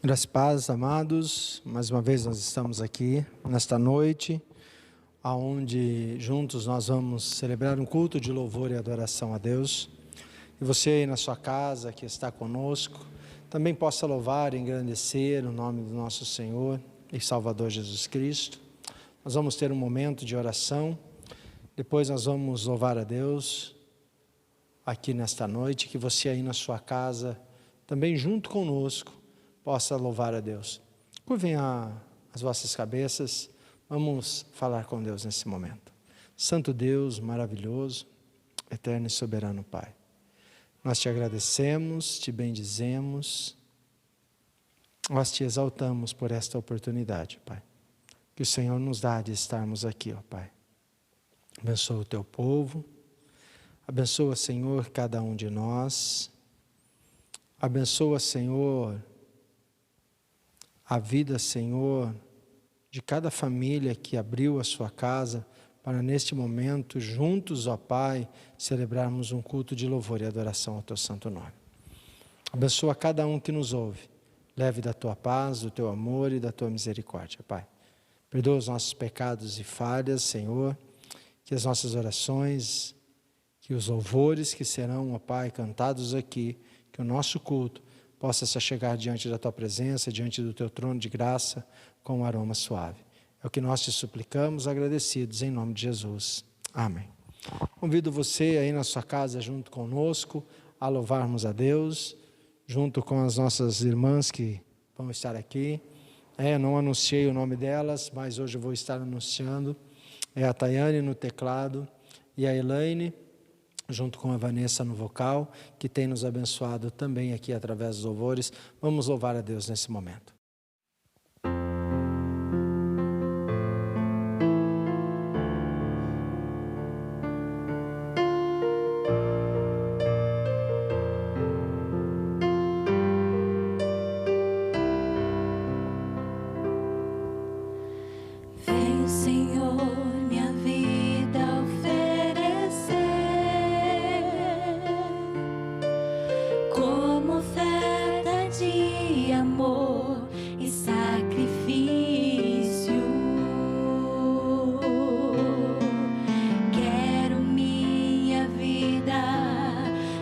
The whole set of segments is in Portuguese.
Graças e paz, amados, mais uma vez nós estamos aqui nesta noite, aonde juntos nós vamos celebrar um culto de louvor e adoração a Deus. E você aí na sua casa que está conosco, também possa louvar e engrandecer o nome do nosso Senhor e Salvador Jesus Cristo. Nós vamos ter um momento de oração, depois nós vamos louvar a Deus aqui nesta noite, que você aí na sua casa, também junto conosco, possa louvar a Deus. Curvem as vossas cabeças, vamos falar com Deus nesse momento. Santo Deus, maravilhoso, eterno e soberano Pai, nós te agradecemos, te bendizemos, nós te exaltamos por esta oportunidade, Pai, que o Senhor nos dá de estarmos aqui, ó Pai. Abençoa o teu povo, abençoa, Senhor, cada um de nós, abençoa, Senhor, a vida, Senhor, de cada família que abriu a sua casa para neste momento, juntos, ó Pai, celebrarmos um culto de louvor e adoração ao teu santo nome. Abençoa cada um que nos ouve, leve da tua paz, do teu amor e da tua misericórdia, Pai. Perdoa os nossos pecados e falhas, Senhor, que as nossas orações, que os louvores que serão, ó Pai, cantados aqui, que o nosso culto possa se chegar diante da tua presença, diante do teu trono de graça, com um aroma suave. É o que nós te suplicamos, agradecidos, em nome de Jesus. Amém. Convido você aí na sua casa, junto conosco, a louvarmos a Deus, junto com as nossas irmãs que vão estar aqui. Não anunciei o nome delas, mas hoje eu vou estar anunciando. É a Tayane no teclado e a Elaine, junto com a Vanessa no vocal, que tem nos abençoado também aqui através dos louvores. Vamos louvar a Deus nesse momento. Vem, Senhor, minha vida oferecer como oferta de amor e sacrifício. Quero minha vida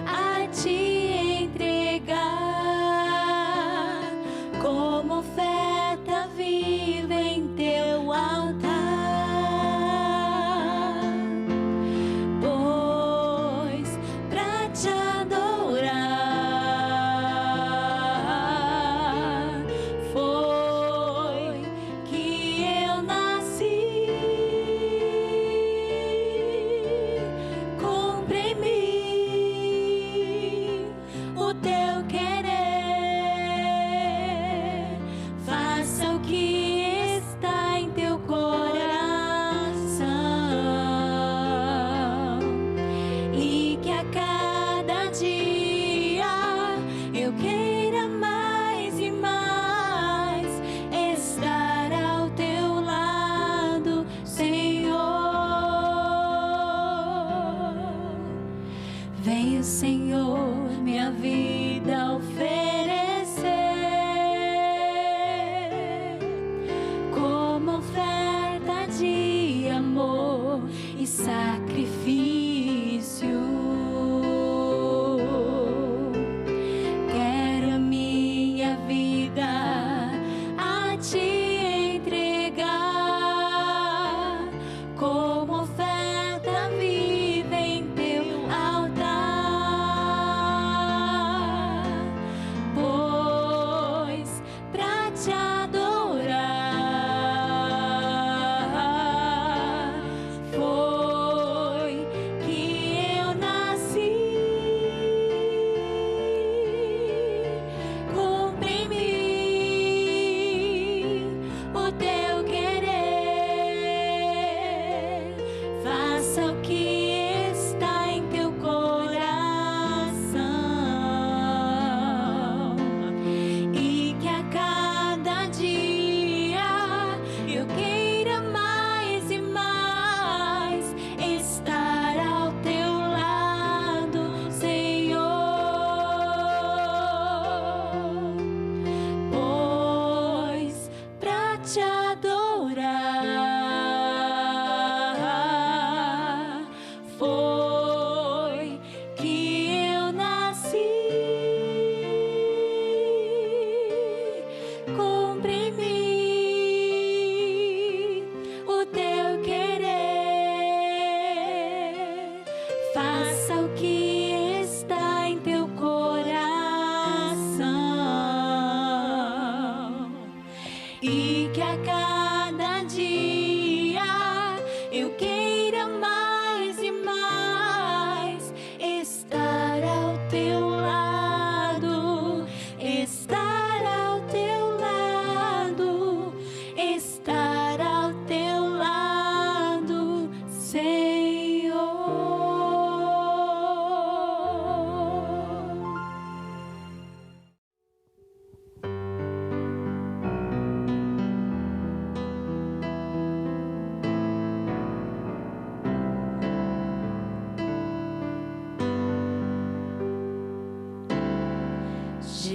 a te entregar como oferta viva em teu altar, pois pra te adorar foi que eu nasci. Cumpre em mim o teu querer, faça o que está em teu coração, e que a cada dia eu queira mais e mais estar ao teu lado, Senhor. Venha, Senhor, minha vida oferecer como oferta de amor e sacrifício. Quero a minha vida a te entregar como oferta viva em teu altar, pois pra te adorar foi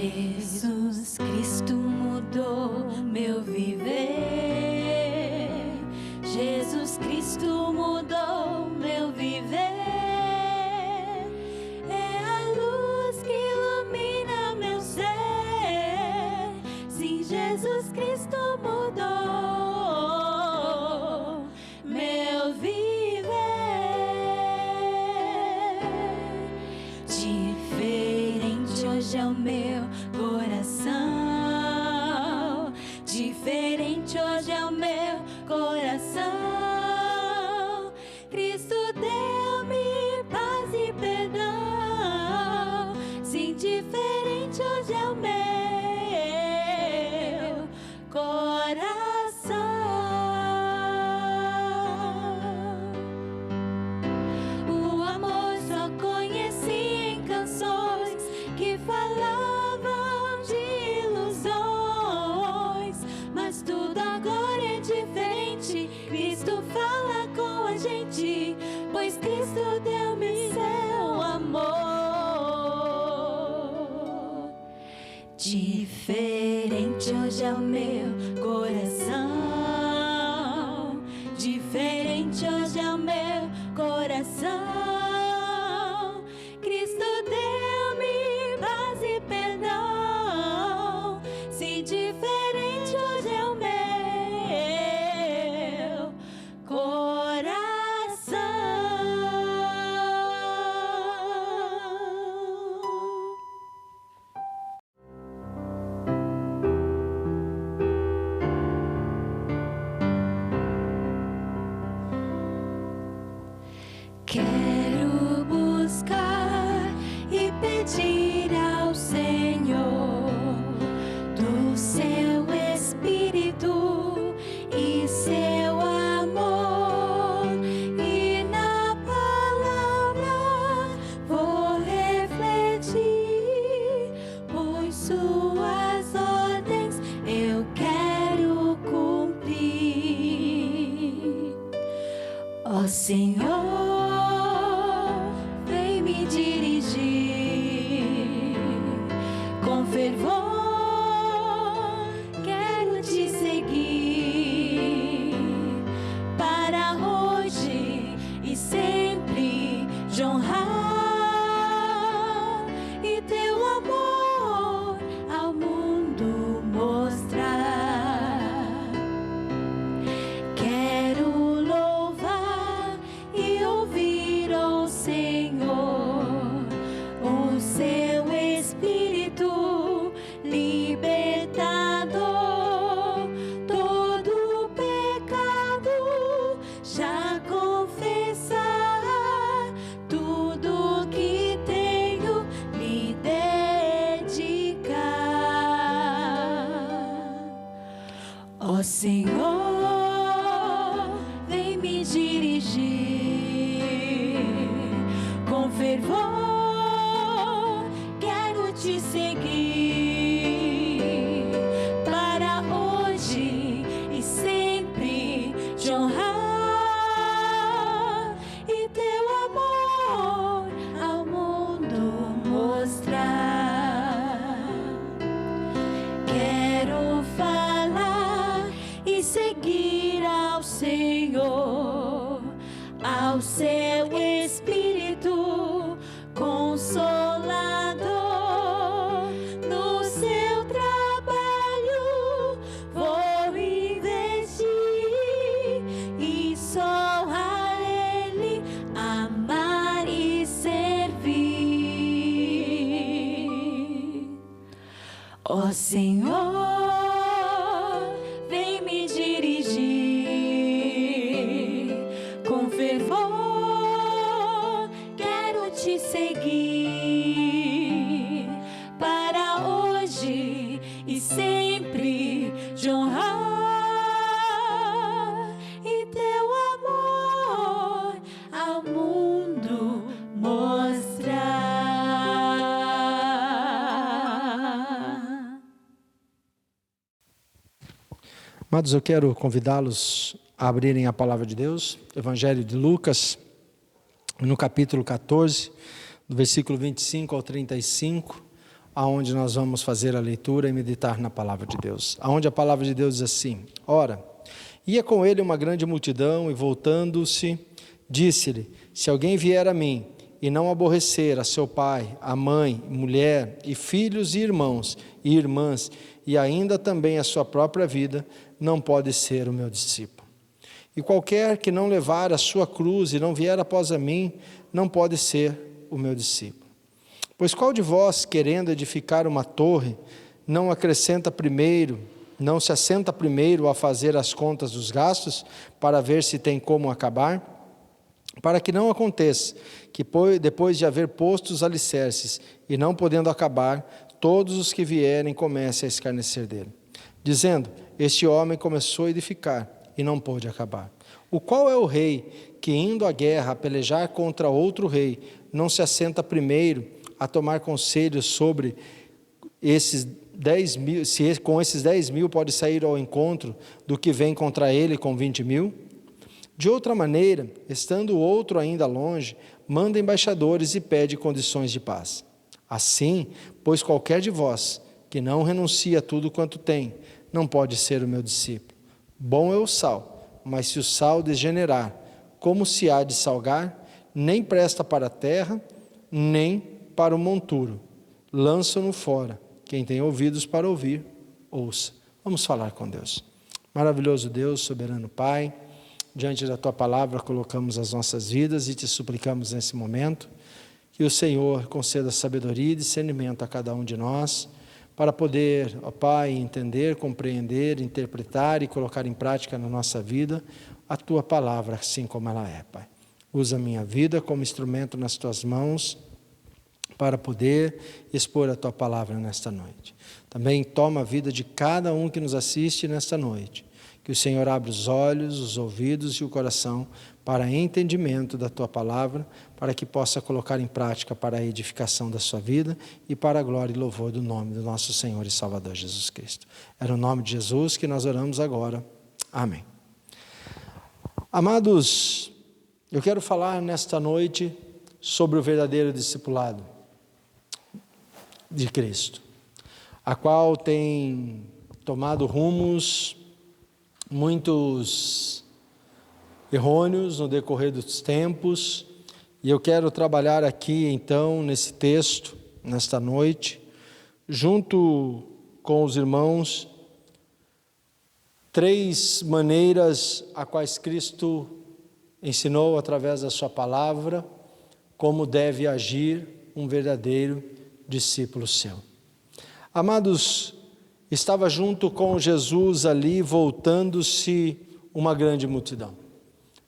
Jesus Cristo mudou meu viver. Jesus Cristo mudou meu viver. É a luz que ilumina meu ser. Sim, Jesus Cristo mudou meu viver. Diferente hoje é o meu coração. Diferente hoje é o meu coração. Cristo deu-me paz e perdão. Sim, diferente hoje é o meu coração. O amor só conheci em canções que falavam de ilusões, mas tudo agora é diferente. Cristo fala com a gente, pois Cristo deu-me seu amor. Diferente hoje é o meu coração. Diferente hoje é o meu coração. Cristo deu-me paz e perdão. Se diferente hoje é o meu coração. Quero buscar e pedir ao Senhor do seu Espírito e seu amor, e na palavra vou refletir, pois suas ordens eu quero cumprir. Ó Senhor, vem me dirigir com fervor, quero te seguir para hoje e sempre te honrar e teu amor ao mundo mostrar. Quero louvar e ouvir, ó Senhor, o seu Espírito libertador. Todo pecado já confessar, tudo que tenho lhe dedicar. Ó Senhor, vem me dirigir com fervor, quero te seguir para hoje e sempre te honrar e teu amor ao mundo mostrar. Quero falar e seguir ao Senhor, ao seu Espírito Consolador. No seu trabalho vou investir e só a Ele amar e servir. Ó Senhor, vem me dirigir com fervor, quero te seguir para hoje e sempre te honrar e teu amor ao mundo mostrar. Amados, eu quero convidá-los a abrirem a palavra de Deus, Evangelho de Lucas, no capítulo 14, do versículo 25 ao 35, aonde nós vamos fazer a leitura e meditar na palavra de Deus. Aonde a palavra de Deus diz assim: ora, ia com ele uma grande multidão e voltando-se, disse-lhe: se alguém vier a mim e não aborrecer a seu pai, a mãe, mulher e filhos e irmãos e irmãs, e ainda também a sua própria vida, não pode ser o meu discípulo. E qualquer que não levar a sua cruz e não vier após a mim, não pode ser o meu discípulo. Pois qual de vós, querendo edificar uma torre, não se assenta primeiro a fazer as contas dos gastos, para ver se tem como acabar? Para que não aconteça que depois de haver posto os alicerces e não podendo acabar, todos os que vierem comecem a escarnecer dele, dizendo: este homem começou a edificar e não pôde acabar. O qual é o rei que, indo à guerra a pelejar contra outro rei, não se assenta primeiro a tomar conselhos sobre esses 10.000, se com esses 10.000 pode sair ao encontro do que vem contra ele com 20.000? De outra maneira, estando o outro ainda longe, manda embaixadores e pede condições de paz. Assim, pois qualquer de vós que não renuncia a tudo quanto tem, não pode ser o meu discípulo. Bom é o sal, mas se o sal degenerar, como se há de salgar? Nem presta para a terra, nem para o monturo. Lançam-no fora. Quem tem ouvidos para ouvir, ouça. Vamos falar com Deus. Maravilhoso Deus, soberano Pai, diante da Tua palavra colocamos as nossas vidas e Te suplicamos nesse momento que o Senhor conceda sabedoria e discernimento a cada um de nós, para poder, ó Pai, entender, compreender, interpretar e colocar em prática na nossa vida a Tua palavra, assim como ela é, Pai. Usa a minha vida como instrumento nas Tuas mãos, para poder expor a Tua palavra nesta noite. Também toma a vida de cada um que nos assiste nesta noite. Que o Senhor abra os olhos, os ouvidos e o coração para entendimento da Tua palavra, para que possa colocar em prática para a edificação da sua vida e para a glória e louvor do nome do nosso Senhor e Salvador Jesus Cristo. É no nome de Jesus que nós oramos agora. Amém. Amados, eu quero falar nesta noite sobre o verdadeiro discipulado de Cristo, a qual tem tomado rumos muitos errôneos no decorrer dos tempos, e eu quero trabalhar aqui então nesse texto, nesta noite, junto com os irmãos, 3 maneiras a quais Cristo ensinou através da sua palavra como deve agir um verdadeiro discípulo seu. Amados, estava junto com Jesus ali, voltando-se uma grande multidão.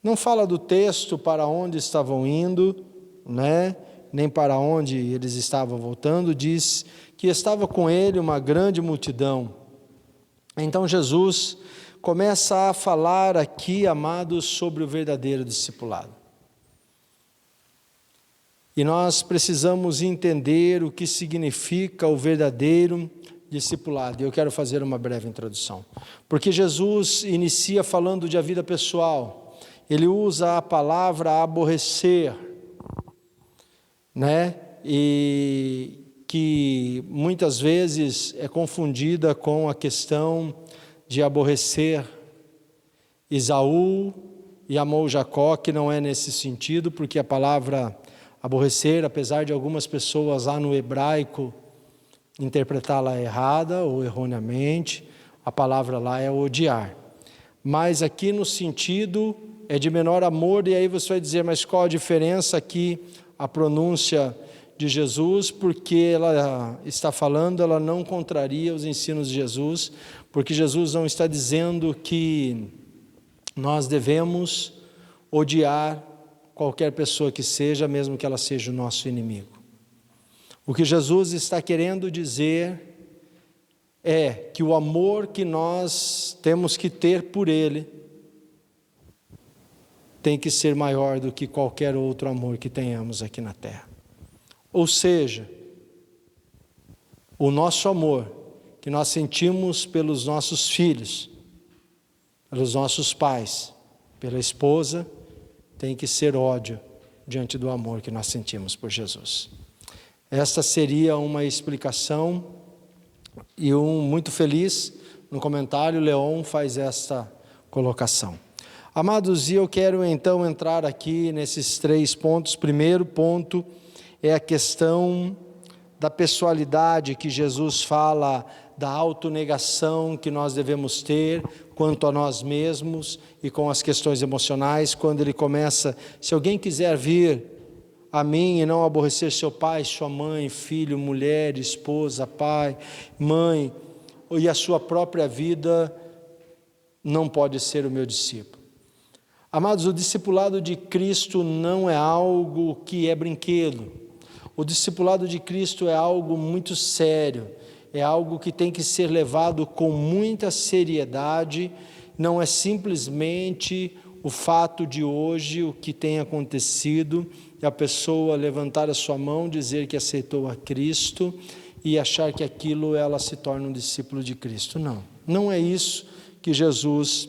Não fala do texto para onde estavam indo, né? Nem para onde eles estavam voltando, diz que estava com ele uma grande multidão. Então Jesus começa a falar aqui, amados, sobre o verdadeiro discipulado. E nós precisamos entender o que significa o verdadeiro discipulado. E eu quero fazer uma breve introdução. Porque Jesus inicia falando de a vida pessoal. Ele usa a palavra aborrecer, né? E que muitas vezes é confundida com a questão de aborrecer Esaú e amou Jacó, que não é nesse sentido, porque a palavra aborrecer, apesar de algumas pessoas lá no hebraico interpretá-la errada ou erroneamente, a palavra lá é odiar. Mas aqui no sentido é de menor amor, e aí você vai dizer, mas qual a diferença aqui, a pronúncia de Jesus, porque ela está falando, ela não contraria os ensinos de Jesus, porque Jesus não está dizendo que nós devemos odiar qualquer pessoa que seja, mesmo que ela seja o nosso inimigo. O que Jesus está querendo dizer é que o amor que nós temos que ter por Ele tem que ser maior do que qualquer outro amor que tenhamos aqui na terra. Ou seja, o nosso amor que nós sentimos pelos nossos filhos, pelos nossos pais, pela esposa, tem que ser ódio diante do amor que nós sentimos por Jesus. Esta seria uma explicação, e muito feliz, no comentário, Leon faz esta colocação. Amados, e eu quero então entrar aqui nesses 3 pontos. Primeiro ponto é a questão da pessoalidade, que Jesus fala da autonegação que nós devemos ter quanto a nós mesmos e com as questões emocionais, quando ele começa: se alguém quiser vir a mim e não aborrecer seu pai, sua mãe, filho, mulher, esposa, pai, mãe, e a sua própria vida, não pode ser o meu discípulo. Amados, o discipulado de Cristo não é algo que é brinquedo. O discipulado de Cristo é algo muito sério, é algo que tem que ser levado com muita seriedade. Não é simplesmente o fato de hoje, o que tem acontecido, e a pessoa levantar a sua mão, dizer que aceitou a Cristo e achar que aquilo ela se torna um discípulo de Cristo. Não, não é isso que Jesus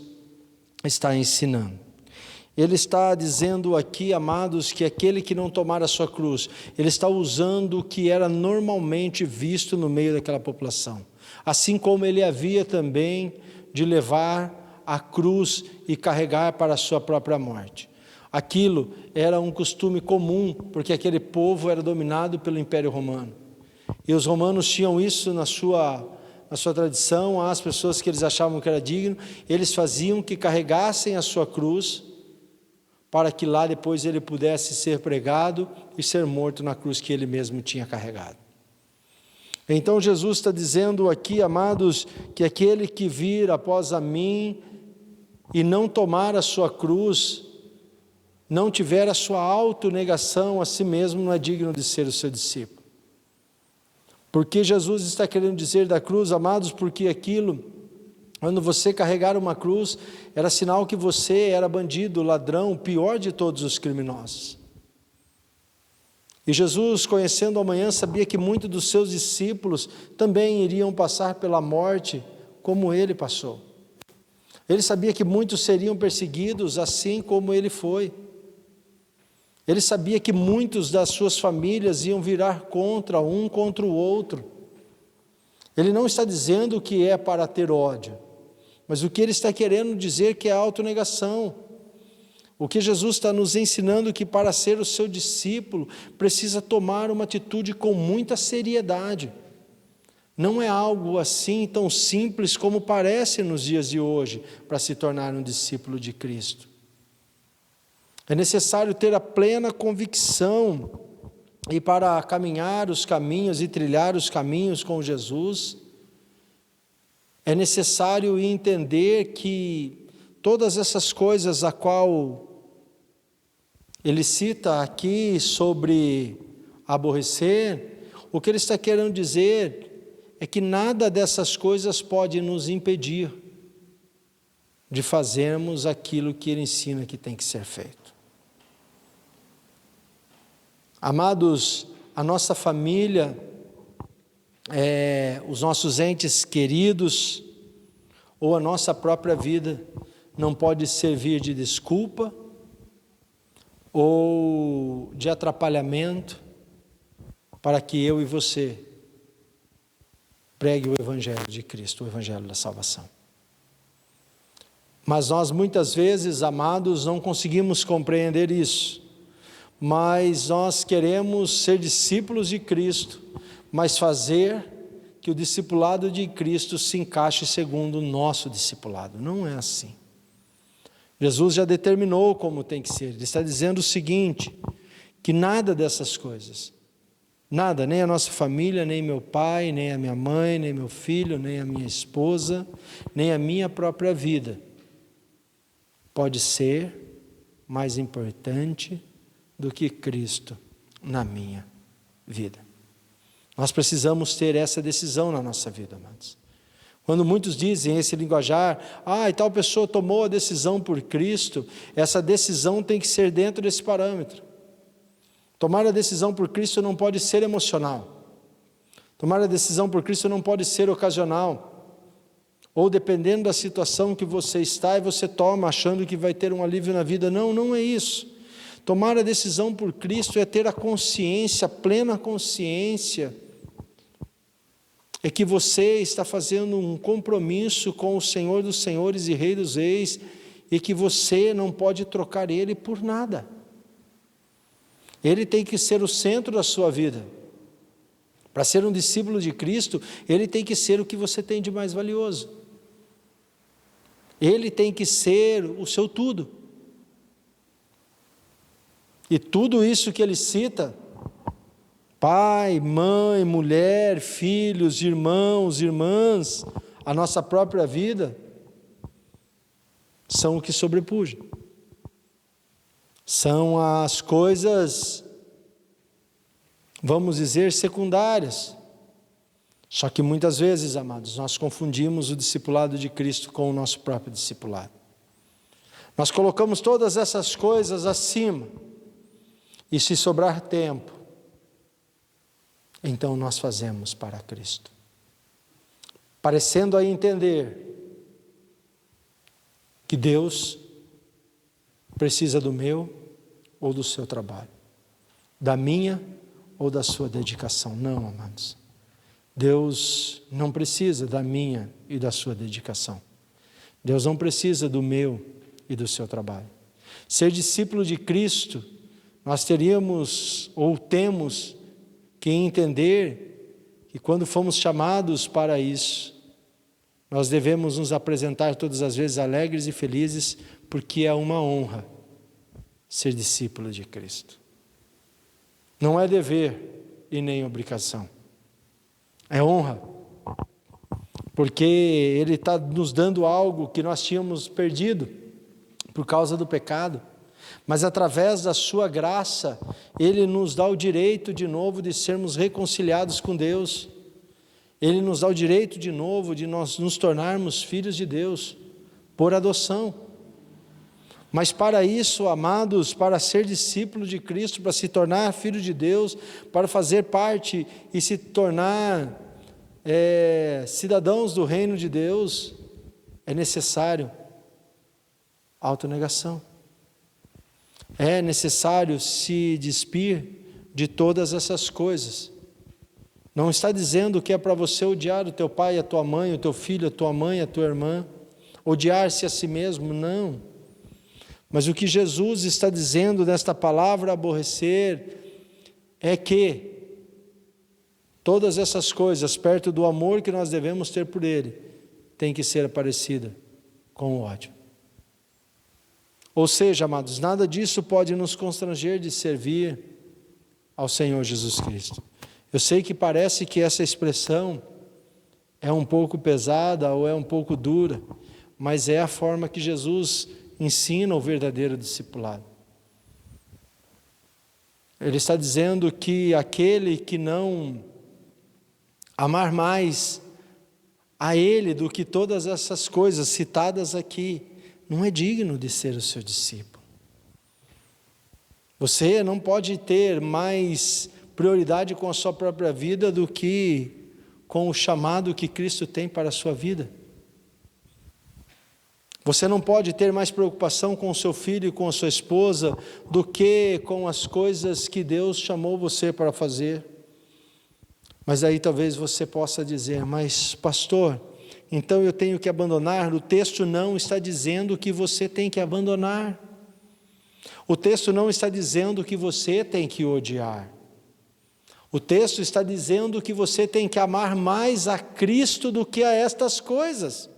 está ensinando. Ele está dizendo aqui, amados, que aquele que não tomar a sua cruz, ele está usando o que era normalmente visto no meio daquela população. Assim como ele havia também de levar a cruz e carregar para a sua própria morte. Aquilo era um costume comum, porque aquele povo era dominado pelo Império Romano. E os romanos tinham isso na sua tradição, as pessoas que eles achavam que era digno, eles faziam que carregassem a sua cruz, para que lá depois ele pudesse ser pregado e ser morto na cruz que ele mesmo tinha carregado. Então Jesus está dizendo aqui, amados, que aquele que vir após a mim e não tomar a sua cruz, não tiver a sua autonegação a si mesmo, não é digno de ser o seu discípulo. Porque Jesus está querendo dizer da cruz, amados, porque aquilo, quando você carregar uma cruz, era sinal que você era bandido, ladrão, o pior de todos os criminosos. E Jesus, conhecendo amanhã, sabia que muitos dos seus discípulos também iriam passar pela morte, como ele passou. Ele sabia que muitos seriam perseguidos, assim como ele foi. Ele sabia que muitos das suas famílias iam virar contra o outro. Ele não está dizendo que é para ter ódio, mas o que ele está querendo dizer que é a autonegação. O que Jesus está nos ensinando que para ser o seu discípulo, precisa tomar uma atitude com muita seriedade. Não é algo assim tão simples como parece nos dias de hoje, para se tornar um discípulo de Cristo. É necessário ter a plena convicção, e para caminhar os caminhos e trilhar os caminhos com Jesus, é necessário entender que todas essas coisas a qual ele cita aqui sobre aborrecer, o que ele está querendo dizer é que nada dessas coisas pode nos impedir de fazermos aquilo que ele ensina que tem que ser feito. Amados, a nossa família, os nossos entes queridos, ou a nossa própria vida, não pode servir de desculpa ou de atrapalhamento para que eu e você pregue o Evangelho de Cristo, o Evangelho da salvação. Mas nós muitas vezes, amados, não conseguimos compreender isso. Mas nós queremos ser discípulos de Cristo, mas fazer que o discipulado de Cristo se encaixe segundo o nosso discipulado. Não é assim. Jesus já determinou como tem que ser. Ele está dizendo o seguinte, que nada dessas coisas, nada, nem a nossa família, nem meu pai, nem a minha mãe, nem meu filho, nem a minha esposa, nem a minha própria vida, pode ser mais importante do que Cristo na minha vida. Nós precisamos ter essa decisão na nossa vida, amados. Quando muitos dizem esse linguajar, e tal pessoa tomou a decisão por Cristo, essa decisão tem que ser dentro desse parâmetro. Tomar a decisão por Cristo não pode ser emocional. Tomar a decisão por Cristo não pode ser ocasional. Ou dependendo da situação que você está e você toma achando que vai ter um alívio na vida. Não, não é isso. Tomar a decisão por Cristo é ter a consciência, a plena consciência, é que você está fazendo um compromisso com o Senhor dos Senhores e Rei dos Reis, e que você não pode trocar Ele por nada. Ele tem que ser o centro da sua vida. Para ser um discípulo de Cristo, Ele tem que ser o que você tem de mais valioso. Ele tem que ser o seu tudo. E tudo isso que ele cita, pai, mãe, mulher, filhos, irmãos, irmãs, a nossa própria vida, são o que sobrepuja. São as coisas, vamos dizer, secundárias. Só que muitas vezes, amados, nós confundimos o discipulado de Cristo com o nosso próprio discipulado. Nós colocamos todas essas coisas acima, e se sobrar tempo, então nós fazemos para Cristo. Parecendo aí entender que Deus precisa do meu ou do seu trabalho, da minha ou da sua dedicação. Não, amados. Deus não precisa da minha e da sua dedicação. Deus não precisa do meu e do seu trabalho. Ser discípulo de Cristo, nós teríamos ou temos que entender que quando fomos chamados para isso, nós devemos nos apresentar todas as vezes alegres e felizes, porque é uma honra ser discípulo de Cristo. Não é dever e nem obrigação. É honra, porque Ele está nos dando algo que nós tínhamos perdido por causa do pecado, mas através da sua graça, Ele nos dá o direito de novo de sermos reconciliados com Deus. Ele nos dá o direito de novo de nós nos tornarmos filhos de Deus, por adoção. Mas para isso, amados, para ser discípulo de Cristo, para se tornar filho de Deus, para fazer parte e se tornar cidadãos do reino de Deus, é necessário autonegação. É necessário se despir de todas essas coisas. Não está dizendo que é para você odiar o teu pai, a tua mãe, o teu filho, a tua mãe, a tua irmã, odiar-se a si mesmo, não. Mas o que Jesus está dizendo nesta palavra aborrecer é que todas essas coisas, perto do amor que nós devemos ter por Ele, tem que ser parecida com o ódio. Ou seja, amados, nada disso pode nos constranger de servir ao Senhor Jesus Cristo. Eu sei que parece que essa expressão é um pouco pesada ou é um pouco dura, mas é a forma que Jesus ensina o verdadeiro discipulado. Ele está dizendo que aquele que não amar mais a Ele do que todas essas coisas citadas aqui, não é digno de ser o seu discípulo. Você não pode ter mais prioridade com a sua própria vida do que com o chamado que Cristo tem para a sua vida. Você não pode ter mais preocupação com o seu filho e com a sua esposa do que com as coisas que Deus chamou você para fazer. Mas aí talvez você possa dizer, mas pastor, então eu tenho que abandonar? O texto não está dizendo que você tem que abandonar. O texto não está dizendo que você tem que odiar. O texto está dizendo que você tem que amar mais a Cristo do que a estas coisas.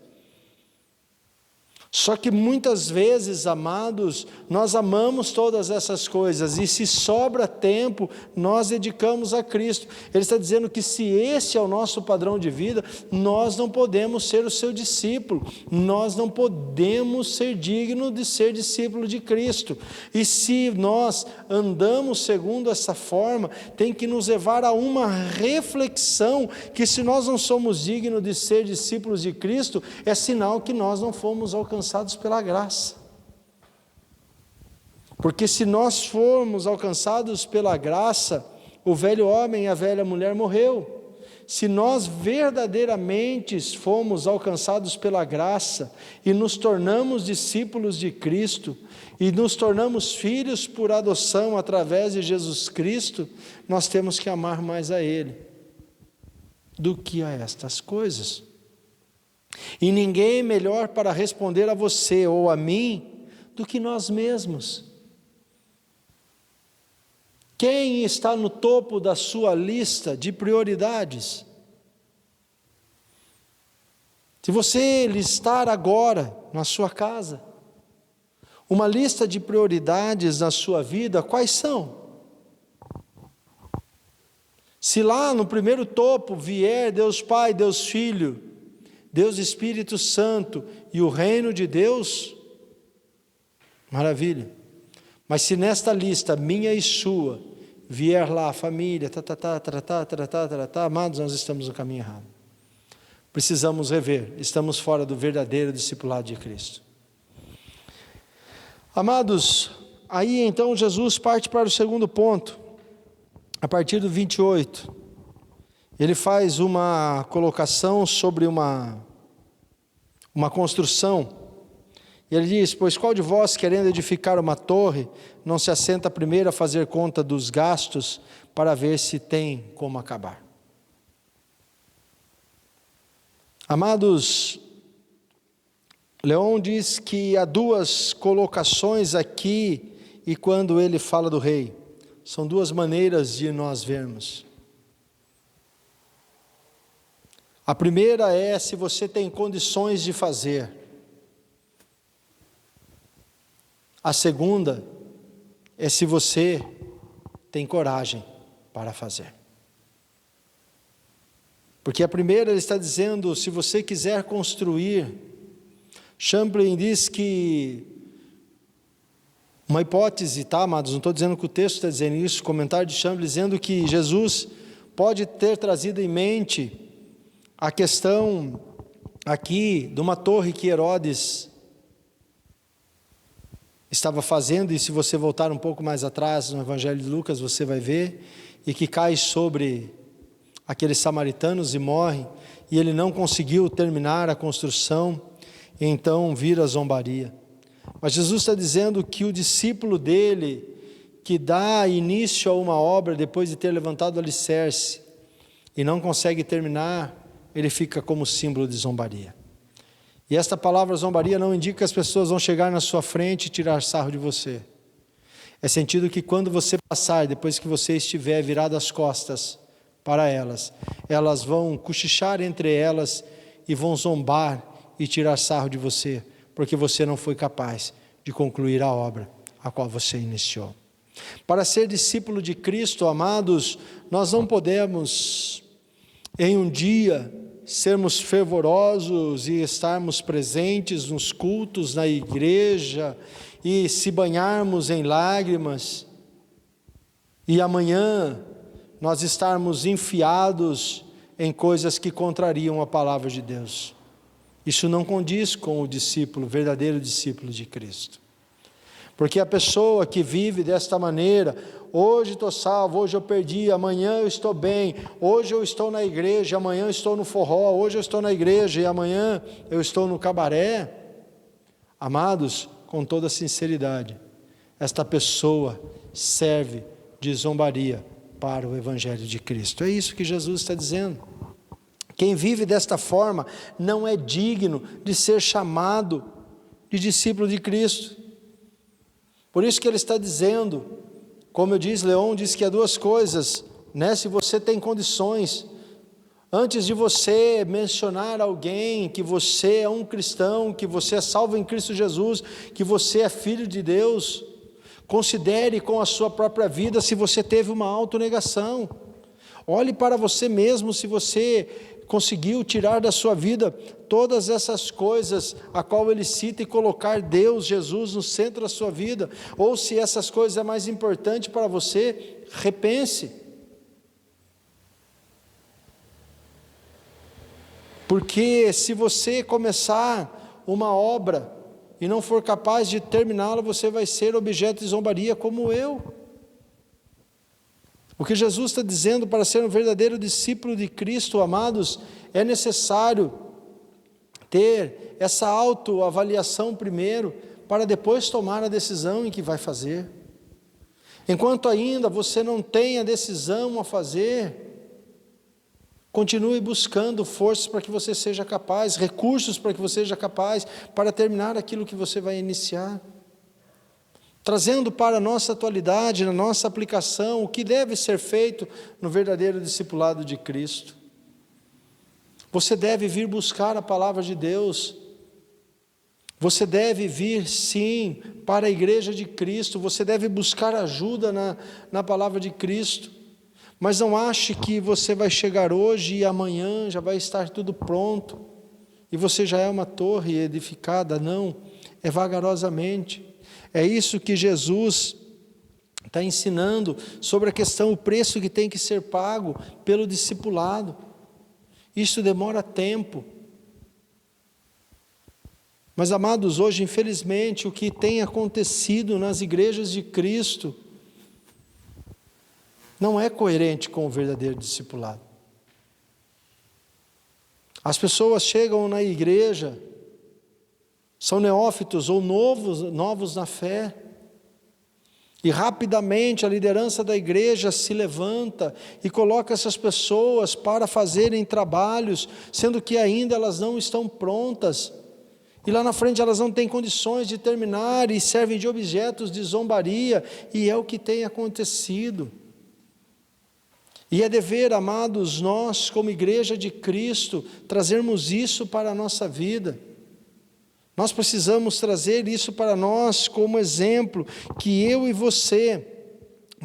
Só que muitas vezes, amados, nós amamos todas essas coisas e se sobra tempo, nós dedicamos a Cristo. Ele está dizendo que se esse é o nosso padrão de vida, nós não podemos ser o seu discípulo, nós não podemos ser dignos de ser discípulo de Cristo. E se nós andamos segundo essa forma, tem que nos levar a uma reflexão que se nós não somos dignos de ser discípulos de Cristo, é sinal que nós não fomos alcançados pela graça. Porque se nós formos alcançados pela graça, o velho homem e a velha mulher morreu. se nós verdadeiramente fomos alcançados pela graça e nos tornamos discípulos de Cristo e nos tornamos filhos por adoção através de Jesus Cristo, nós temos que amar mais a Ele do que a estas coisas. E ninguém é melhor para responder a você ou a mim do que nós mesmos. Quem está no topo da sua lista de prioridades? Se você listar agora na sua casa uma lista de prioridades na sua vida, quais são? Se lá no primeiro topo vier Deus Pai, Deus Filho, Deus Espírito Santo e o reino de Deus, maravilha. Mas se nesta lista, minha e sua, vier lá a família, amados, nós estamos no caminho errado. Precisamos rever, estamos fora do verdadeiro discipulado de Cristo. Amados, aí então Jesus parte para o segundo ponto, a partir do 28. Ele faz uma colocação sobre uma construção. Ele diz: pois qual de vós, querendo edificar uma torre, não se assenta primeiro a fazer conta dos gastos, para ver se tem como acabar? Amados, Leon diz que há duas colocações aqui, e quando ele fala do rei, são duas maneiras de nós vermos. A primeira é se você tem condições de fazer. A segunda é se você tem coragem para fazer. Porque a primeira ele está dizendo, se você quiser construir, Chamberlain diz que, uma hipótese, tá, amados? Não estou dizendo que o texto está dizendo isso, comentário de Chamberlain dizendo que Jesus pode ter trazido em mente a questão aqui de uma torre que Herodes estava fazendo, e se você voltar um pouco mais atrás no Evangelho de Lucas, você vai ver, e que cai sobre aqueles samaritanos e morre, e ele não conseguiu terminar a construção, e então vira zombaria. Mas Jesus está dizendo que o discípulo dele, que dá início a uma obra depois de ter levantado o alicerce, e não consegue terminar, ele fica como símbolo de zombaria. E esta palavra zombaria não indica que as pessoas vão chegar na sua frente e tirar sarro de você. É sentido que quando você passar, depois que você estiver virado as costas para elas, elas vão cochichar entre elas e vão zombar e tirar sarro de você, porque você não foi capaz de concluir a obra a qual você iniciou. Para ser discípulo de Cristo, amados, nós não podemos em um dia sermos fervorosos e estarmos presentes nos cultos, na igreja, e se banharmos em lágrimas, e amanhã nós estarmos enfiados em coisas que contrariam a palavra de Deus. Isso não condiz com o discípulo, verdadeiro discípulo de Cristo. Porque a pessoa que vive desta maneira, hoje estou salvo, hoje eu perdi, amanhã eu estou bem, hoje eu estou na igreja, amanhã eu estou no forró, hoje eu estou na igreja e amanhã eu estou no cabaré. Amados, com toda sinceridade, esta pessoa serve de zombaria para o Evangelho de Cristo. É isso que Jesus está dizendo. Quem vive desta forma não é digno de ser chamado de discípulo de Cristo. Por isso que ele está dizendo, como eu disse, Leon diz que há duas coisas, né? Se você tem condições, antes de você mencionar alguém que você é um cristão, que você é salvo em Cristo Jesus, que você é filho de Deus, considere com a sua própria vida se você teve uma autonegação. Olhe para você mesmo se você conseguiu tirar da sua vida todas essas coisas a qual ele cita e colocar Deus, Jesus no centro da sua vida, ou se essas coisas é mais importante para você, repense. Porque se você começar uma obra e não for capaz de terminá-la, você vai ser objeto de zombaria como eu. O que Jesus está dizendo, para ser um verdadeiro discípulo de Cristo, amados, é necessário ter essa autoavaliação primeiro, para depois tomar a decisão em que vai fazer. Enquanto ainda você não tem a decisão a fazer, continue buscando forças para que você seja capaz, recursos para que você seja capaz, para terminar aquilo que você vai iniciar. Trazendo para a nossa atualidade, na nossa aplicação, o que deve ser feito no verdadeiro discipulado de Cristo. Você deve vir buscar a palavra de Deus. Você deve vir, sim, para a igreja de Cristo. Você deve buscar ajuda na palavra de Cristo. Mas não ache que você vai chegar hoje e amanhã já vai estar tudo pronto. E você já é uma torre edificada. Não, é vagarosamente. É isso que Jesus está ensinando sobre a questão, o preço que tem que ser pago pelo discipulado. Isso demora tempo. Mas, amados, hoje, infelizmente, o que tem acontecido nas igrejas de Cristo não é coerente com o verdadeiro discipulado. As pessoas chegam na igreja, são neófitos ou novos na fé, e rapidamente a liderança da igreja se levanta e coloca essas pessoas para fazerem trabalhos, sendo que ainda elas não estão prontas. E lá na frente elas não têm condições de terminar e servem de objetos de zombaria, e é o que tem acontecido. E é dever, amados, nós como igreja de Cristo, trazermos isso para a nossa vida. Nós precisamos trazer isso para nós como exemplo, que eu e você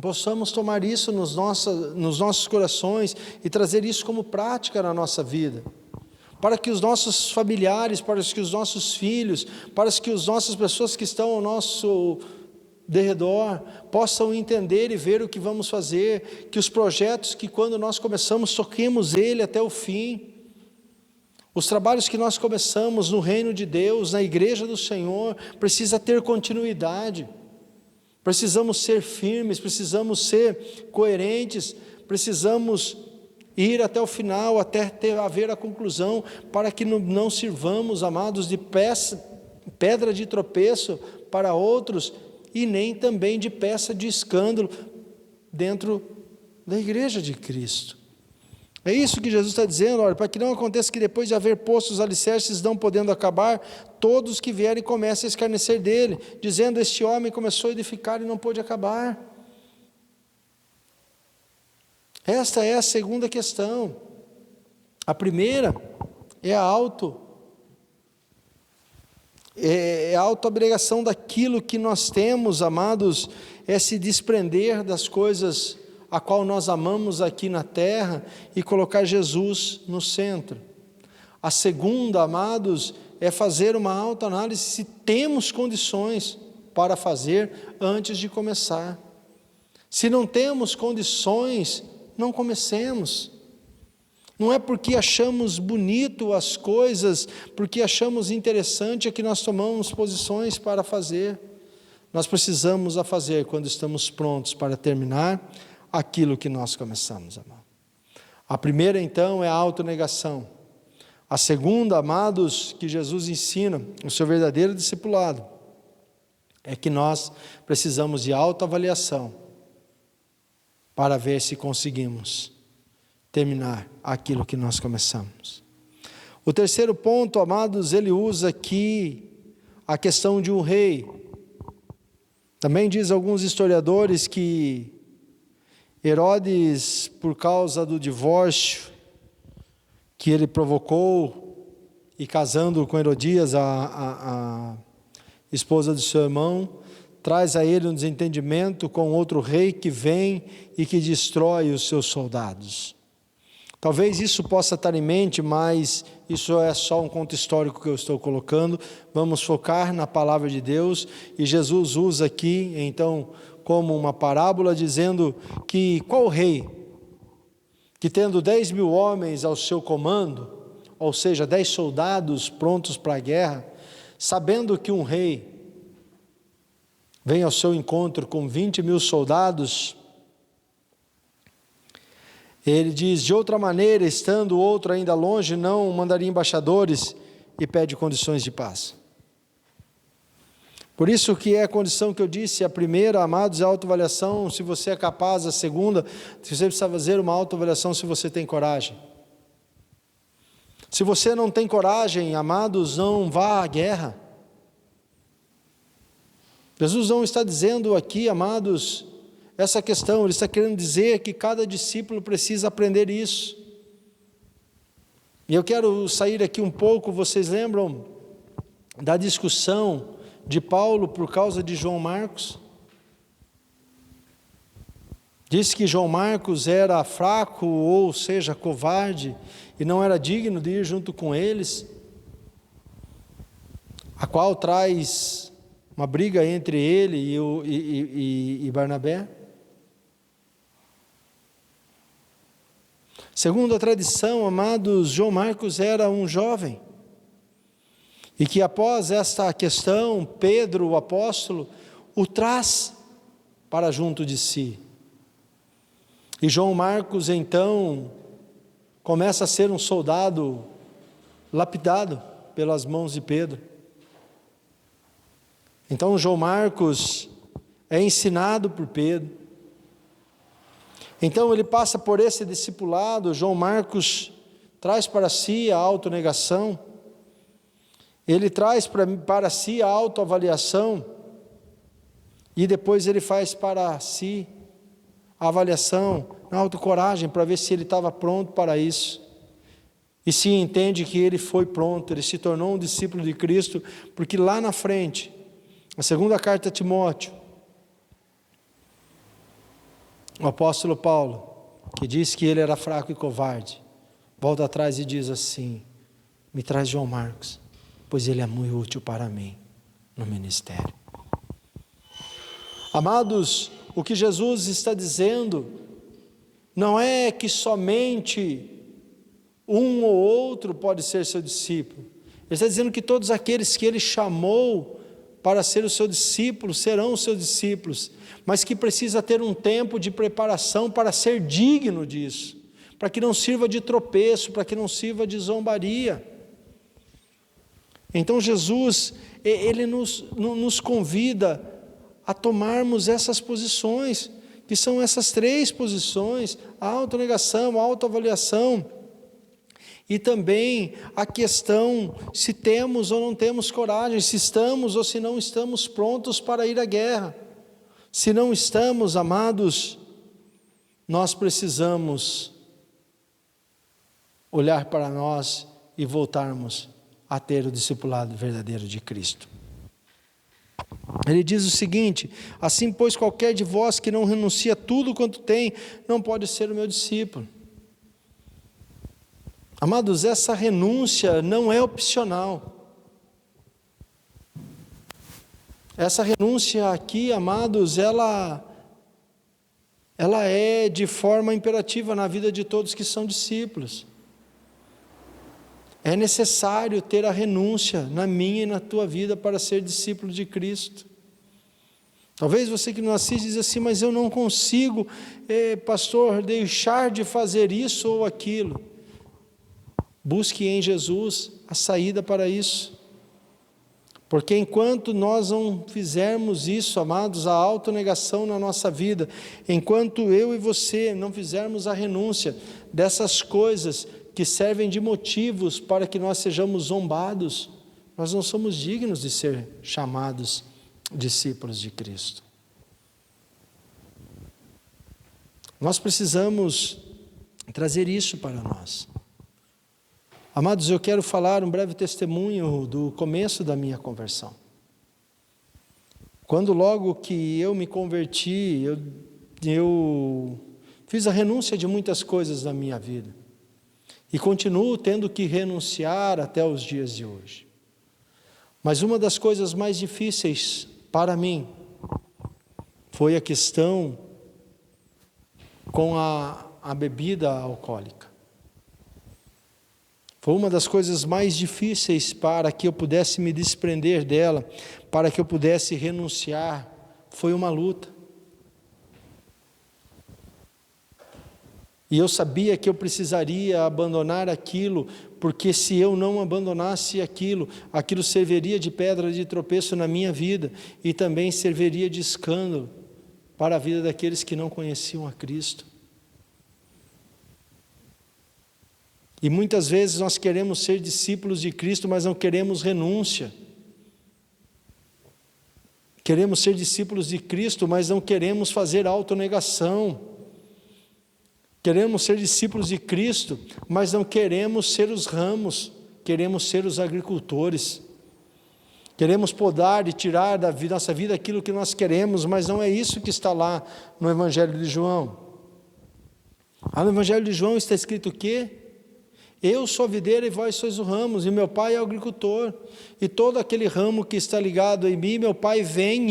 possamos tomar isso nos nossos corações e trazer isso como prática na nossa vida. Para que os nossos familiares, para que os nossos filhos, para que as nossas pessoas que estão ao nosso derredor possam entender e ver o que vamos fazer, que os projetos que quando nós começamos, toquemos ele até o fim. Os trabalhos que nós começamos no reino de Deus, na igreja do Senhor, precisa ter continuidade. Precisamos ser firmes, precisamos ser coerentes, precisamos ir até o final, até haver a conclusão, para que não sirvamos, amados, de pedra de tropeço para outros, e nem também de peça de escândalo dentro da igreja de Cristo. É isso que Jesus está dizendo, olha, para que não aconteça que depois de haver posto os alicerces, não podendo acabar, todos que vierem comecem a escarnecer dele, dizendo, este homem começou a edificar e não pôde acabar. Esta é a segunda questão. A primeira é a autoabnegação daquilo que nós temos, amados, é se desprender das coisas a qual nós amamos aqui na terra e colocar Jesus no centro. A segunda, amados, é fazer uma autoanálise se temos condições para fazer antes de começar. Se não temos condições, não comecemos. Não é porque achamos bonito as coisas, porque achamos interessante é que nós tomamos posições para fazer. Nós precisamos a fazer quando estamos prontos para terminar aquilo que nós começamos, amado. A primeira, então, é a autonegação. A segunda, amados, que Jesus ensina, o seu verdadeiro discipulado, é que nós precisamos de autoavaliação para ver se conseguimos terminar aquilo que nós começamos. O terceiro ponto, amados, ele usa aqui a questão de um rei. Também diz alguns historiadores que Herodes, por causa do divórcio que ele provocou, e casando com Herodias, a esposa do seu irmão, traz a ele um desentendimento com outro rei que vem e que destrói os seus soldados. Talvez isso possa estar em mente, mas isso é só um conto histórico que eu estou colocando. Vamos focar na palavra de Deus, e Jesus usa aqui, então, como uma parábola, dizendo que qual rei, que tendo 10.000 homens ao seu comando, ou seja, 10 soldados prontos para a guerra, sabendo que um rei vem ao seu encontro com 20.000 soldados, Ele diz: de outra maneira, estando outro ainda longe, não mandaria embaixadores, e pede condições de paz. Por isso que é a condição que eu disse, a primeira, amados, é a autoavaliação, se você é capaz. A segunda, você precisa fazer uma autoavaliação se você tem coragem. Se você não tem coragem, amados, não vá à guerra. Jesus não está dizendo aqui, amados, essa questão, Ele está querendo dizer que cada discípulo precisa aprender isso. E eu quero sair aqui um pouco, vocês lembram da discussão de Paulo por causa de João Marcos? Disse que João Marcos era fraco, ou seja, covarde, e não era digno de ir junto com eles, a qual traz uma briga entre ele e Barnabé. Segundo a tradição, amados, João Marcos era um jovem, e que após esta questão, Pedro, o apóstolo, o traz para junto de si. E João Marcos, então, começa a ser um soldado lapidado pelas mãos de Pedro. Então João Marcos é ensinado por Pedro. Então ele passa por esse discipulado. João Marcos traz para si a autonegação. Ele traz para si a autoavaliação. E depois ele faz para si a avaliação, a autocoragem, para ver se ele estava pronto para isso. E se entende que ele foi pronto, ele se tornou um discípulo de Cristo, porque lá na frente, a segunda carta a Timóteo, o apóstolo Paulo, que disse que ele era fraco e covarde, volta atrás e diz assim: me traz João Marcos, pois ele é muito útil para mim no ministério. Amados, o que Jesus está dizendo não é que somente um ou outro pode ser seu discípulo. Ele está dizendo que todos aqueles que ele chamou para ser o seu discípulo serão os seus discípulos, mas que precisa ter um tempo de preparação para ser digno disso, para que não sirva de tropeço, para que não sirva de zombaria. Então Jesus, ele nos convida a tomarmos essas posições, que são essas três posições: a autonegação, a autoavaliação, e também a questão se temos ou não temos coragem, se estamos ou se não estamos prontos para ir à guerra. Se não estamos, amados, nós precisamos olhar para nós e voltarmos a ter o discipulado verdadeiro de Cristo. Ele diz o seguinte: assim, pois, qualquer de vós que não renuncia a tudo quanto tem, não pode ser o meu discípulo. Amados, essa renúncia não é opcional. Essa renúncia aqui, amados, ela é de forma imperativa na vida de todos que são discípulos. É necessário ter a renúncia na minha e na tua vida para ser discípulo de Cristo. Talvez você que não assiste diz assim: mas eu não consigo, pastor, deixar de fazer isso ou aquilo. Busque em Jesus a saída para isso. Porque enquanto nós não fizermos isso, amados, a autonegação na nossa vida, enquanto eu e você não fizermos a renúncia dessas coisas que servem de motivos para que nós sejamos zombados, nós não somos dignos de ser chamados discípulos de Cristo. Nós precisamos trazer isso para nós. Amados, eu quero falar um breve testemunho do começo da minha conversão. Quando logo que eu me converti, eu fiz a renúncia de muitas coisas na minha vida. E continuo tendo que renunciar até os dias de hoje. Mas uma das coisas mais difíceis para mim foi a questão com a bebida alcoólica. Foi uma das coisas mais difíceis para que eu pudesse me desprender dela, para que eu pudesse renunciar. Foi uma luta. E eu sabia que eu precisaria abandonar aquilo, porque se eu não abandonasse aquilo, aquilo serviria de pedra de tropeço na minha vida e também serviria de escândalo para a vida daqueles que não conheciam a Cristo. E muitas vezes nós queremos ser discípulos de Cristo, mas não queremos renúncia. Queremos ser discípulos de Cristo, mas não queremos fazer autonegação. Queremos ser discípulos de Cristo, mas não queremos ser os ramos, queremos ser os agricultores. Queremos podar e tirar da nossa vida aquilo que nós queremos, mas não é isso que está lá no Evangelho de João. No Evangelho de João está escrito o quê? Eu sou a videira e vós sois os ramos, e meu pai é o agricultor. E todo aquele ramo que está ligado em mim, meu pai vem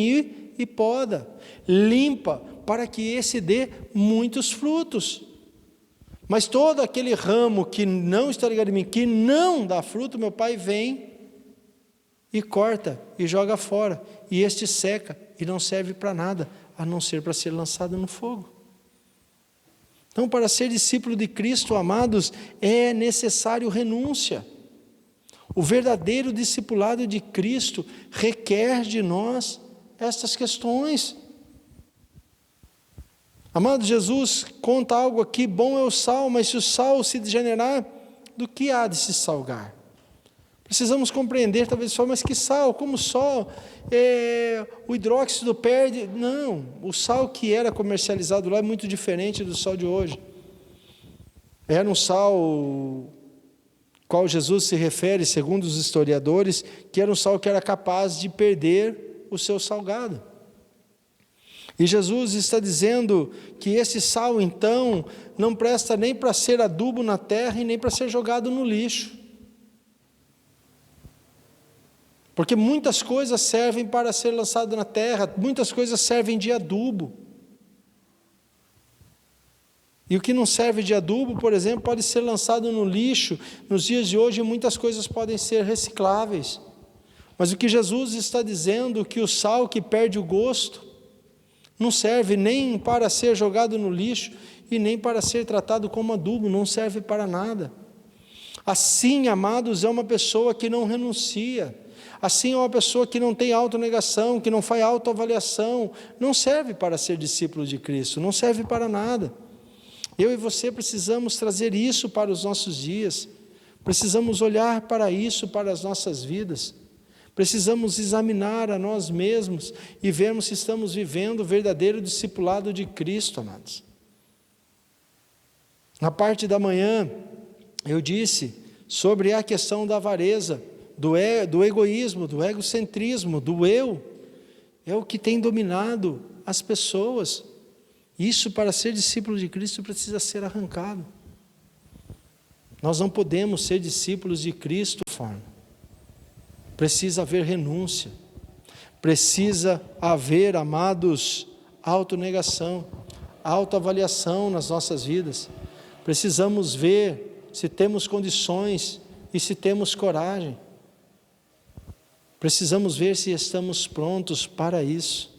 e poda, limpa, para que esse dê muitos frutos. Mas todo aquele ramo que não está ligado em mim, que não dá fruto, meu pai vem e corta e joga fora. E este seca e não serve para nada, a não ser para ser lançado no fogo. Então, para ser discípulo de Cristo, amados, é necessário renúncia. O verdadeiro discipulado de Cristo requer de nós estas questões. Amado, Jesus conta algo aqui, bom é o sal, mas se o sal se degenerar, do que há de se salgar? Precisamos compreender, talvez, mas que sal? Como sal? O hidróxido perde? Não, o sal que era comercializado lá é muito diferente do sal de hoje. Era um sal, qual Jesus se refere, segundo os historiadores, que era um sal que era capaz de perder o seu salgado. E Jesus está dizendo que esse sal, então, não presta nem para ser adubo na terra e nem para ser jogado no lixo. Porque muitas coisas servem para ser lançado na terra, muitas coisas servem de adubo. E o que não serve de adubo, por exemplo, pode ser lançado no lixo. Nos dias de hoje, muitas coisas podem ser recicláveis. Mas o que Jesus está dizendo, que o sal que perde o gosto, não serve nem para ser jogado no lixo e nem para ser tratado como adubo, não serve para nada. Assim, amados, é uma pessoa que não renuncia. Assim é uma pessoa que não tem autonegação, que não faz autoavaliação, não serve para ser discípulo de Cristo, não serve para nada. Eu e você precisamos trazer isso para os nossos dias, precisamos olhar para isso, para as nossas vidas, precisamos examinar a nós mesmos e vermos se estamos vivendo o verdadeiro discipulado de Cristo, amados. Na parte da manhã, eu disse sobre a questão da avareza, do egoísmo, do egocentrismo, do eu, é o que tem dominado as pessoas. Isso, para ser discípulo de Cristo, precisa ser arrancado. Nós não podemos ser discípulos de Cristo de forma. Precisa haver renúncia, precisa haver, amados, autonegação, autoavaliação nas nossas vidas. Precisamos ver se temos condições e se temos coragem. Precisamos ver se estamos prontos para isso.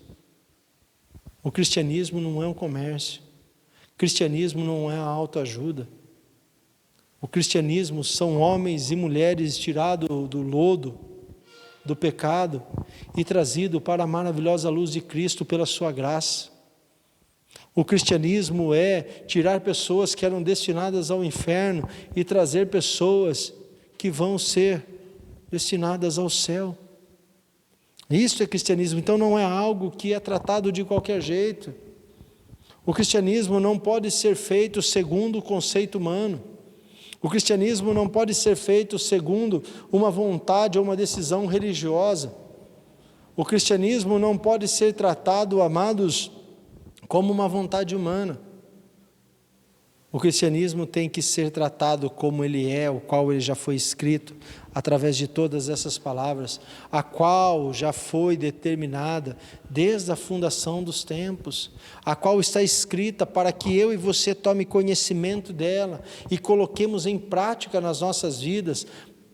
O cristianismo não é um comércio. O cristianismo não é a autoajuda. O cristianismo são homens e mulheres tirados do lodo, do pecado, e trazidos para a maravilhosa luz de Cristo pela sua graça. O cristianismo é tirar pessoas que eram destinadas ao inferno e trazer pessoas que vão ser destinadas ao céu. Isso é cristianismo. Então não é algo que é tratado de qualquer jeito. O cristianismo não pode ser feito segundo o conceito humano. O cristianismo não pode ser feito segundo uma vontade ou uma decisão religiosa. O cristianismo não pode ser tratado, amados, como uma vontade humana. O cristianismo tem que ser tratado como ele é, o qual ele já foi escrito, através de todas essas palavras, a qual já foi determinada desde a fundação dos tempos, a qual está escrita para que eu e você tome conhecimento dela e coloquemos em prática nas nossas vidas,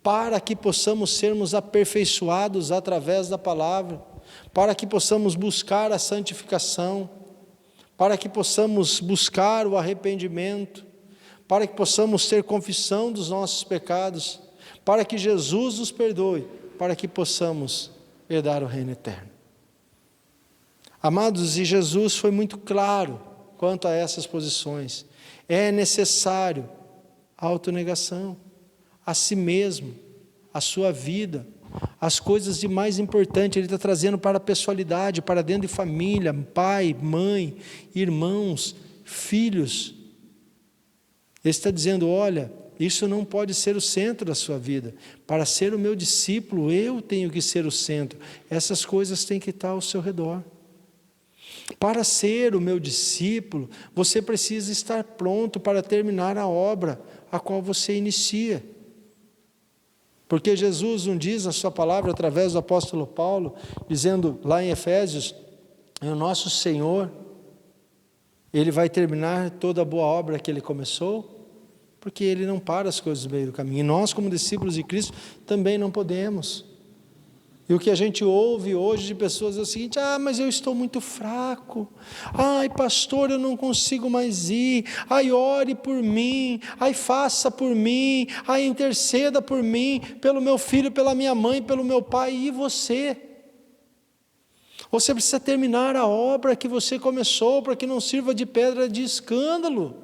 para que possamos sermos aperfeiçoados através da palavra, para que possamos buscar a santificação, para que possamos buscar o arrependimento, para que possamos ter confissão dos nossos pecados, para que Jesus nos perdoe, para que possamos herdar o reino eterno. Amados, e Jesus foi muito claro quanto a essas posições. É necessário a autonegação, a si mesmo, a sua vida, as coisas de mais importante. Ele está trazendo para a pessoalidade, para dentro de família, pai, mãe, irmãos, filhos. Ele está dizendo, olha, isso não pode ser o centro da sua vida. Para ser o meu discípulo, eu tenho que ser o centro. Essas coisas têm que estar ao seu redor. Para ser o meu discípulo, você precisa estar pronto para terminar a obra a qual você inicia. Porque Jesus não diz a sua palavra através do apóstolo Paulo, dizendo lá em Efésios, o nosso Senhor, Ele vai terminar toda a boa obra que Ele começou, porque Ele não para as coisas no meio do caminho. E nós, como discípulos de Cristo, também não podemos. E o que a gente ouve hoje de pessoas é o seguinte, mas eu estou muito fraco, pastor, eu não consigo mais ir, ore por mim, faça por mim, interceda por mim, pelo meu filho, pela minha mãe, pelo meu pai, e você? Você precisa terminar a obra que você começou, para que não sirva de pedra de escândalo,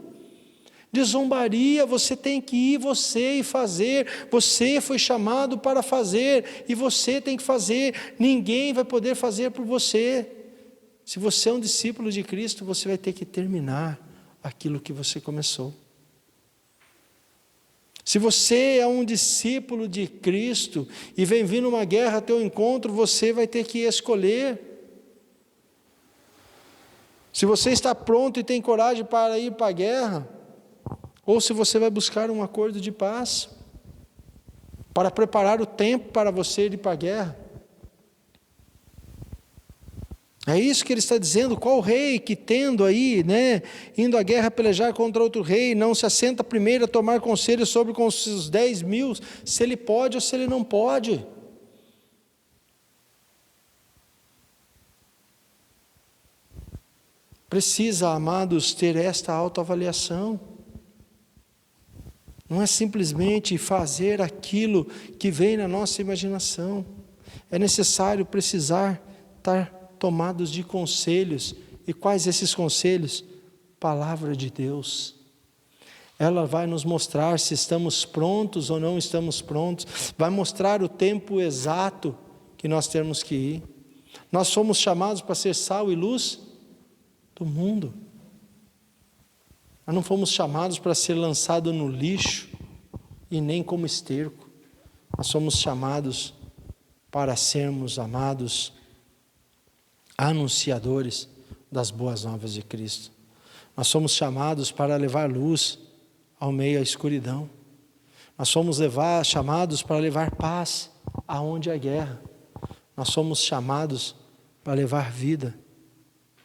de zombaria. Você tem que ir e fazer. Você foi chamado para fazer e você tem que fazer. Ninguém vai poder fazer por você. Se você é um discípulo de Cristo, você vai ter que terminar aquilo que você começou. Se você é um discípulo de Cristo e vem vindo uma guerra a teu encontro, você vai ter que escolher. Se você está pronto e tem coragem para ir para a guerra, ou se você vai buscar um acordo de paz, para preparar o tempo para você ir para a guerra. É isso que ele está dizendo. Qual rei que tendo aí, indo à guerra pelejar contra outro rei, não se assenta primeiro a tomar conselho sobre com os seus 10.000, se ele pode ou se ele não pode? Precisa, amados, ter esta autoavaliação. Não é simplesmente fazer aquilo que vem na nossa imaginação. É necessário estar tomados de conselhos. E quais esses conselhos? Palavra de Deus. Ela vai nos mostrar se estamos prontos ou não estamos prontos. Vai mostrar o tempo exato que nós temos que ir. Nós somos chamados para ser sal e luz do mundo. Nós não fomos chamados para ser lançados no lixo e nem como esterco. Nós somos chamados para sermos, amados, anunciadores das boas novas de Cristo. Nós somos chamados para levar luz ao meio da escuridão. Nós somos chamados para levar paz aonde há guerra. Nós somos chamados para levar vida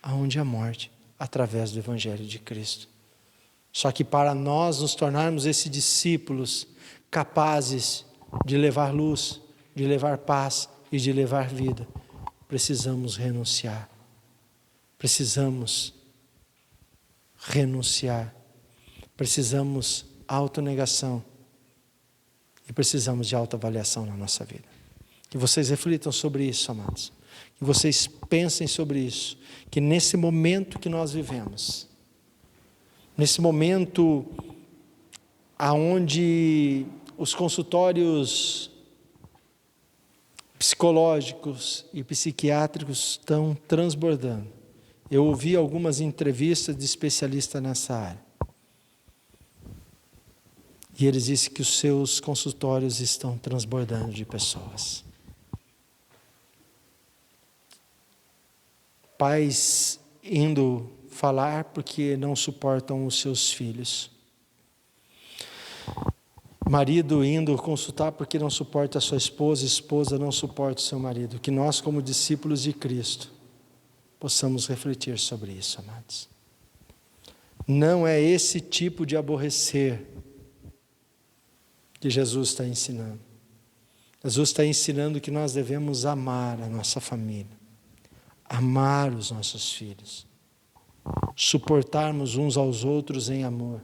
aonde há morte, através do Evangelho de Cristo. Só que para nós nos tornarmos esses discípulos capazes de levar luz, de levar paz e de levar vida, precisamos renunciar. Precisamos renunciar. Precisamos autonegação. E precisamos de autoavaliação na nossa vida. Que vocês reflitam sobre isso, amados. Que vocês pensem sobre isso. Que nesse momento que nós vivemos, nesse momento aonde os consultórios psicológicos e psiquiátricos estão transbordando. Eu ouvi algumas entrevistas de especialistas nessa área. E eles dizem que os seus consultórios estão transbordando de pessoas. Pais indo falar porque não suportam os seus filhos. Marido indo consultar porque não suporta a sua esposa, esposa não suporta o seu marido. Que nós, como discípulos de Cristo, possamos refletir sobre isso, amados. Não é esse tipo de aborrecer que Jesus está ensinando. Jesus está ensinando que nós devemos amar a nossa família, amar os nossos filhos, suportarmos uns aos outros em amor,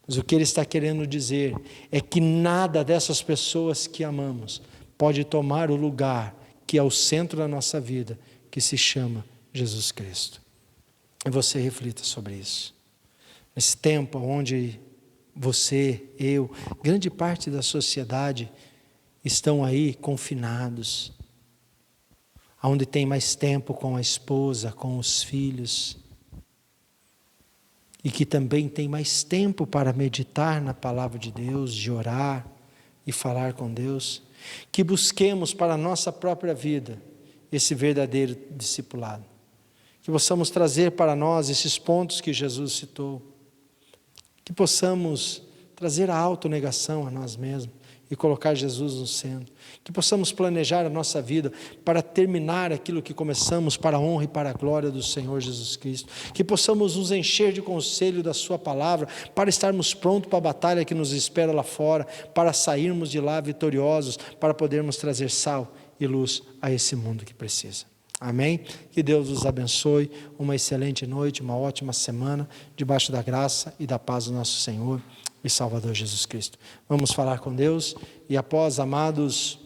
Mas o que ele está querendo dizer é que nada dessas pessoas que amamos pode tomar o lugar que é o centro da nossa vida, que se chama Jesus Cristo. E você reflita sobre isso. Nesse tempo onde você, eu, grande parte da sociedade estão aí confinados, onde tem mais tempo com a esposa, com os filhos, e que também tem mais tempo para meditar na palavra de Deus, de orar e falar com Deus, que busquemos para a nossa própria vida esse verdadeiro discipulado, que possamos trazer para nós esses pontos que Jesus citou, que possamos trazer a autonegação a nós mesmos e colocar Jesus no centro, que possamos planejar a nossa vida para terminar aquilo que começamos para a honra e para a glória do Senhor Jesus Cristo, que possamos nos encher de conselho da sua palavra, para estarmos prontos para a batalha que nos espera lá fora, para sairmos de lá vitoriosos, para podermos trazer sal e luz a esse mundo que precisa. Amém? Que Deus os abençoe, uma excelente noite, uma ótima semana, debaixo da graça e da paz do nosso Senhor e Salvador Jesus Cristo. Vamos falar com Deus e após, amados,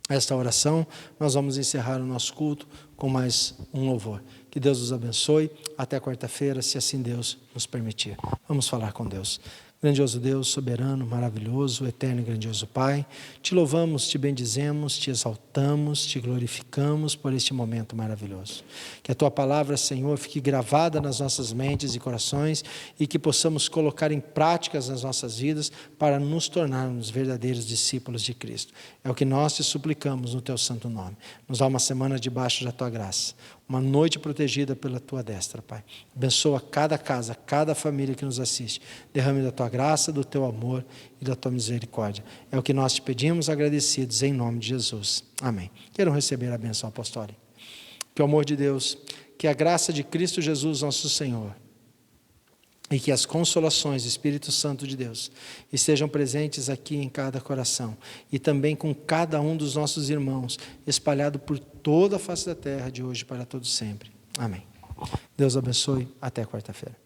esta oração, nós vamos encerrar o nosso culto com mais um louvor. Que Deus os abençoe, até quarta-feira, se assim Deus nos permitir. Vamos falar com Deus. Grandioso Deus, soberano, maravilhoso, eterno e grandioso Pai, te louvamos, te bendizemos, te exaltamos, te glorificamos por este momento maravilhoso. Que a Tua palavra, Senhor, fique gravada nas nossas mentes e corações e que possamos colocar em práticas nas nossas vidas para nos tornarmos verdadeiros discípulos de Cristo. É o que nós te suplicamos no Teu santo nome. Nos dá uma semana debaixo da Tua graça, uma noite protegida pela Tua destra, Pai. Abençoa cada casa, cada família que nos assiste. Derrame da Tua graça, do Teu amor e da Tua misericórdia. É o que nós te pedimos, agradecidos, em nome de Jesus. Amém. Queiram receber a bênção apostólica. Que o amor de Deus, que a graça de Cristo Jesus, nosso Senhor, e que as consolações do Espírito Santo de Deus estejam presentes aqui em cada coração e também com cada um dos nossos irmãos, espalhado por toda a face da terra, de hoje para todo sempre. Amém. Deus abençoe. Até quarta-feira.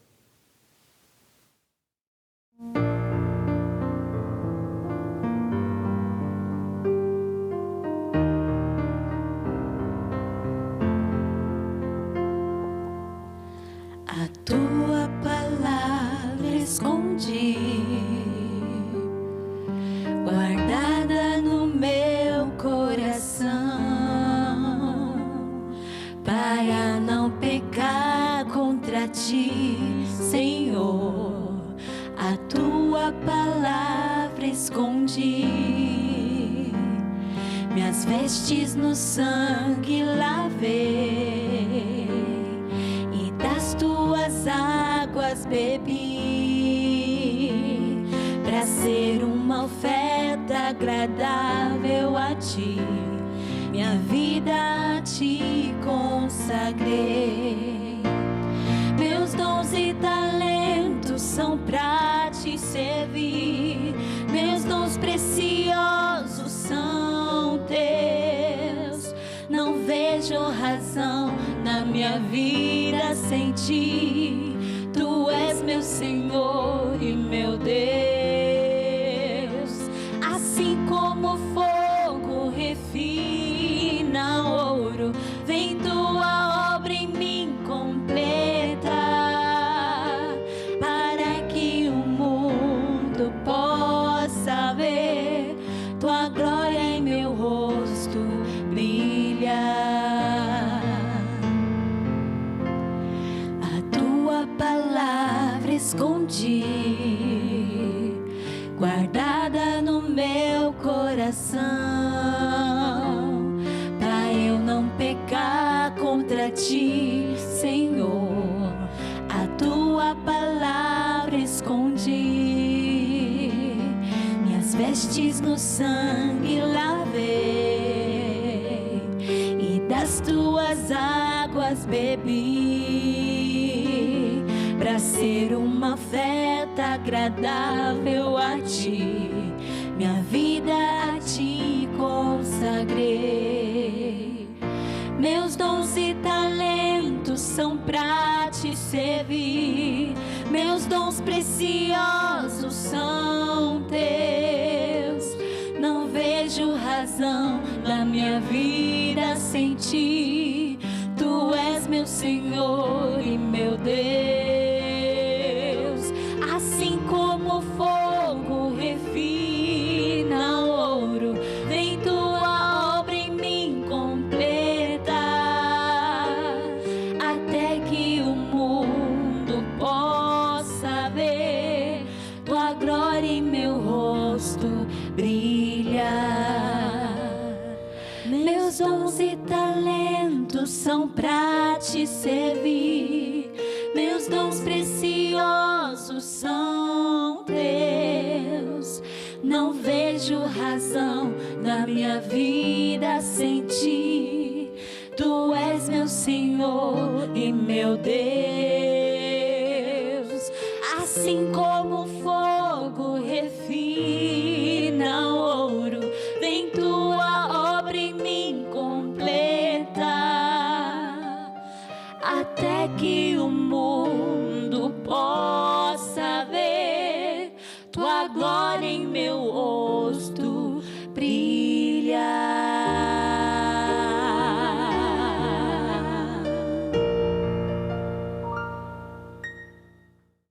A Tua palavra escondi, guardada no meu coração, para não pecar contra Ti, Senhor. A Tua palavra escondi, minhas vestes no sangue lavei, e das Tuas águas bebi, para ser uma oferta agradável a Ti, minha vida a Ti consagrei. Meus dons e talentos são pra Te servir, meus dons preciosos são Teus. Não vejo razão na minha vida sem Ti. Tu és meu Senhor e meu Deus. Assim como o fogo refina ouro, vem Tua obra em mim completa, para que o mundo possa ver Tua glória em meu rosto brilhar. A Tua palavra escondi, guardada no meu coração, para eu não pecar contra Ti, Senhor. A Tua palavra escondi, minhas vestes no sangue lavei, e das Tuas águas bebi, para ser uma oferta agradável a Ti, minha vida a Ti consagrei. Meus dons e talentos são pra Te servir, meus dons dons preciosos são teus. Não vejo razão da minha vida sem ti. Tu és meu Senhor e meu Deus. Assim como o fogo refina o ouro, vem tua obra em mim completa, até que o mundo possa ver tua glória em meu rosto brilhar. Meus dons e talentos são pra te servir. Meus dons preciosos são teus. Não vejo razão da minha vida sem ti. Tu és meu Senhor e meu Deus. Assim como o fogo refina o ouro, vem tua obra em mim completa, até que o mundo possa ver tua glória em meu rosto